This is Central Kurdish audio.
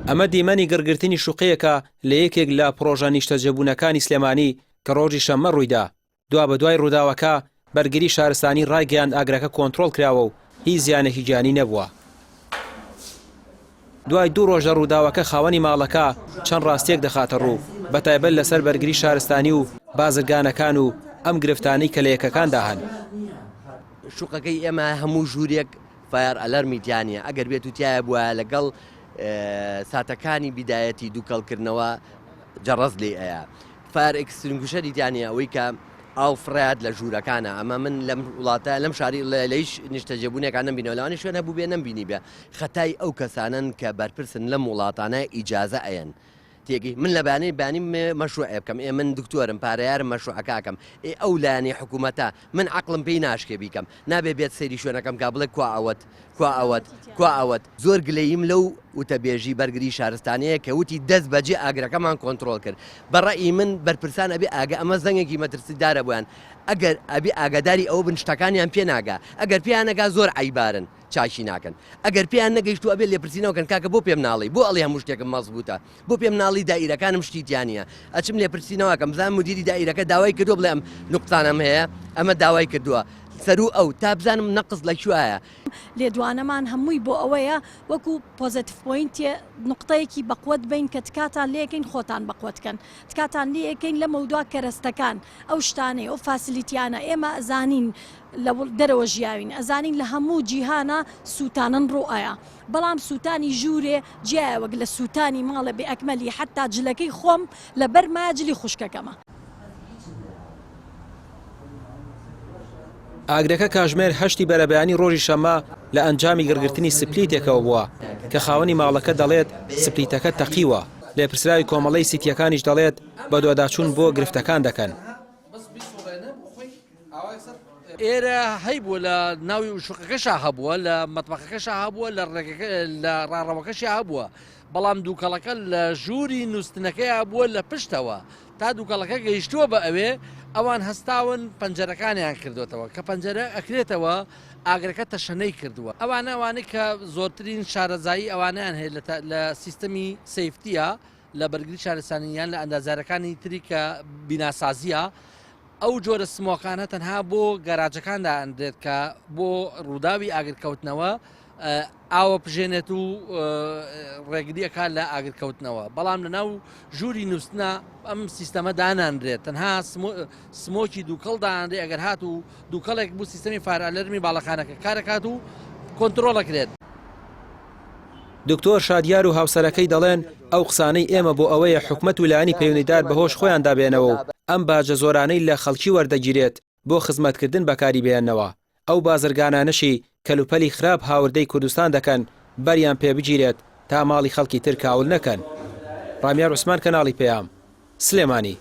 ئەمە دیمەنی گڕگرتنی شوقەیەکە لە یەکێک لە پرۆژە نیشتەجێبوونەکانی سلێمانی کە ڕۆژی شەممە ڕوویدا. دوا بە دوای ڕووداوەکە بەرگری شارستانی ڕایگەیاند ئاگرەکە کۆنتڕۆڵ کراوە و هیچ زیانێکی گیانی نەبووە. دوای 2 ڕۆژە ڕووداوەکە خاوەنی ماڵەکە چەند ڕاستیەک دەخاتە ڕوو بەتایبەت لەسەر بەرگری شارستانی و بازرگانەکان و ئەم گرفتانەی کە لە یەکەکاندا هەن. شوقەکەی ئێمە هەموو ژوورێک فایر ئەلەرمی تیانە ئەگەر بێت و تایە بووە لەگەڵ ساتەکانی بیدایەتی دووکەڵکردنەوە جەڕەز لێ ئەیە. فایر ئەکسترینگوشەری تیانە ئەوەی کە ئاڵفرات لە ژوورەکانە ئەمە من لەم وڵاتە لەم شاری لەیش نیشتەجێبوونێکان نەبینەوەلانی شوێنە بوو بێ نەمبینی بێ خەتای ئەو کەسانن کە بەرپرسن لەم وڵاتانە ئیجازە ئەیەن. تێگەی من لە بانی مەشروع بکەم من دکتۆرم پارەیارم مەشروعەکەکەم ئەو لایەنی حکوومەتە من عقلم پێی ناشکێ بیکەم نابێ بێت سەیری شوێنەکەم کا بڵێ کوا ئەوەت زۆر گلەییم لەو وتەبێژی بەرگری شارستانەیە کە وتی دەست بەجێ ئاگرەکەمان کۆنتڕۆڵ کرد. بەڕێی من بەرپرسان ئەبێ ئاگە ئەمە زەنگێکی مەترسیدارە بوویان ئەگەر ئەبێ ئاگاداری ئەو بن شتەکانیان پێ ناگا ئەگەر پێیان نەگا زۆر عیبارن چاشی ناکەن ئەگەر پێیان نەگەیشتو ئەبێ لێپرسینەوەکەن کاکە بۆ پێم ناڵی بۆ ئەڵێ هەموو شتێکم مەزبووتە بۆ پێم ناڵی دائیرەکانم شتیتیانە ئەچم لێپرسینەوەکەم بزانم مدیری دائیرەکە داوای کردو بڵێ ئەم نوقتانم هەیە ئەمە داوای کردووە سەرو ئەو تا بزانم نەقز لەکوایە. لێدوانەمان هەمووی بۆ ئەوەیە وەکو پۆزیتیڤ پۆینتێ نقطەیەکی بەقوت بین کە تکاتان لێکەین خۆتان بەقوتکەن تکاتان لێکەین لە مەودوا کەرەستەکان ئەو شتانەی ئەو فاسیلیتیانە ئێمە ئەزانین لە دەرەوە ژیاوین ئەزانین لە هەموو جیهانە سووتانن ڕوئایە بەڵام سووتانی ژوورێ جیاوەک لە سووتانی ماڵە بێ ئەکمەلی حتا جلەکەی خۆم لە بەر ماجلی خوشکەکەمە. ئاگرەکە کاژمێر 8 بەرەبەیانی ڕۆژی شەممە لە ئەنجامی گڕگرتنی سپلیتێکەوە بووە کە خاوەنی ماڵەکە دەڵێت سپلیتەکە تەقیوە لێپرسراوی کۆمەڵەی سیتیەکانیش دەڵێت بە دۆداچوون بۆ گرفتەکان دەکەن. ئێرە هەیبووە لە ناوی شوقەکەشا هەبووە لە مەتبەخەکەشا هەبووە لە ڕاڕەوەکەشی هەبووە بەڵام دووکەڵەکە لە ژووری نووسنەکەی بووە لە پشتەوە تا دووکەڵەکە گەیشتووە بە ئەوێ ئەوان هەستاون پەنجەرەکانیان کردوێتەوە کە پەنجەرە ئەکرێتەوە ئاگرەکە تەشەنەی کردووە ئەوانەی کە زۆرترین شارەزایی ئەوانیان هەیە لە سیستەمی سیفتیە لە بەرگری شارستانیان لە ئەندازارەکانی تری کە بیناسازیە ئەو جۆرە سمۆکانە تەنها بۆ گەراجەکاندا ئەندرێت کە بۆ ڕووداوی ئاگرکەوتنەوە ئاوە پژێنێت و ڕێگریەکە لە ئاگرکەوتنەوە بەڵام لە ناو ژووری نووسنە ئەم سیستەمە داناندرێت تەنها سمۆکی دووکەڵ دااندێ ئەگەر هات و دووکەڵێک بوو سیستەمی فارئەلەرمی باڵەخانەکە کارەکات و کۆنتڕۆڵەکرێت. دکتۆر شادیار و هاوسەرەکەی دەڵێن ئەو قسانەی ئێمە بۆ ئەوەیە حکومەت و لایەنی پەیوەندیدار بەهۆش خۆیان دابێنەوە و ئەم باجە زۆرانەی لە خەڵکی وەردەگیرێت بۆ خزمەتکردن بەکاری بێننەوە ئەو بازرگانانەشی کەلوپەلی خراپ هاوردەی کوردستان دەکەن بەریان پێ بگیرێت تا ماڵی خەڵکی تر کاول نەکەن. ڕامیار عوسمان کەناڵی پێام سلێمانی.